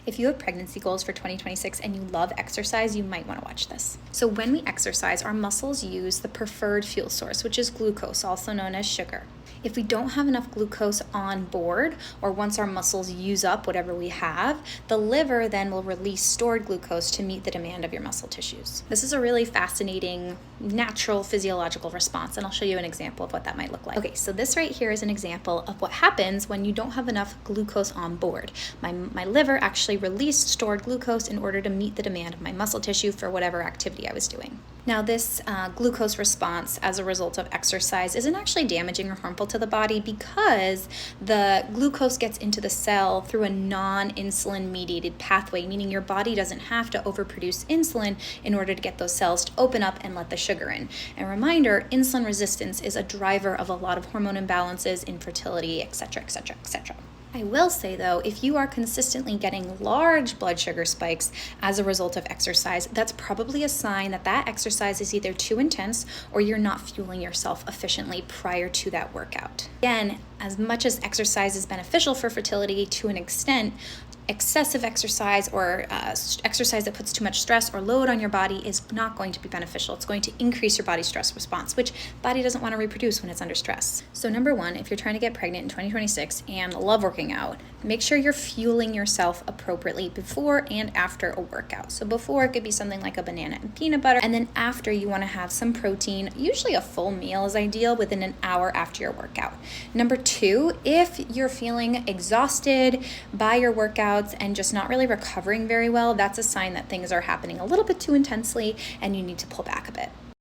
If you have pregnancy goals for 2026 and you love exercise, you might want to watch this. So when we exercise, our muscles use the preferred fuel source, which is glucose, also known as sugar. If we don't have enough glucose on board, or once our muscles use up whatever we have, the liver then will release stored glucose to meet the demand of your muscle tissues. This is a really fascinating, natural physiological response, and I'll show you an example of what that might look like. Okay, so this right here is an example of what happens when you don't have enough glucose on board. My liver actually released stored glucose in order to meet the demand of my muscle tissue for whatever activity I was doing. Now, this glucose response as a result of exercise isn't actually damaging or harmful to the body because the glucose gets into the cell through a non-insulin mediated pathway, meaning your body doesn't have to overproduce insulin in order to get those cells to open up and let the sugar in. And reminder, insulin resistance is a driver of a lot of hormone imbalances, infertility, etc., etc., etc. I will say though, if you are consistently getting large blood sugar spikes as a result of exercise, that's probably a sign that that exercise is either too intense or you're not fueling yourself efficiently prior to that workout. Again, as much as exercise is beneficial for fertility to an extent, excessive exercise or exercise that puts too much stress or load on your body is not going to be beneficial. It's going to increase your body's stress response, which body doesn't want to reproduce when it's under stress. So number one, if you're trying to get pregnant in 2026 and love working out, make sure you're fueling yourself appropriately before and after a workout. So before, it could be something like a banana and peanut butter, and then after, you want to have some protein. Usually a full meal is ideal within an hour after your workout. Number two, if you're feeling exhausted by your workout and just not really recovering very well, that's a sign that things are happening a little bit too intensely and you need to pull back a bit.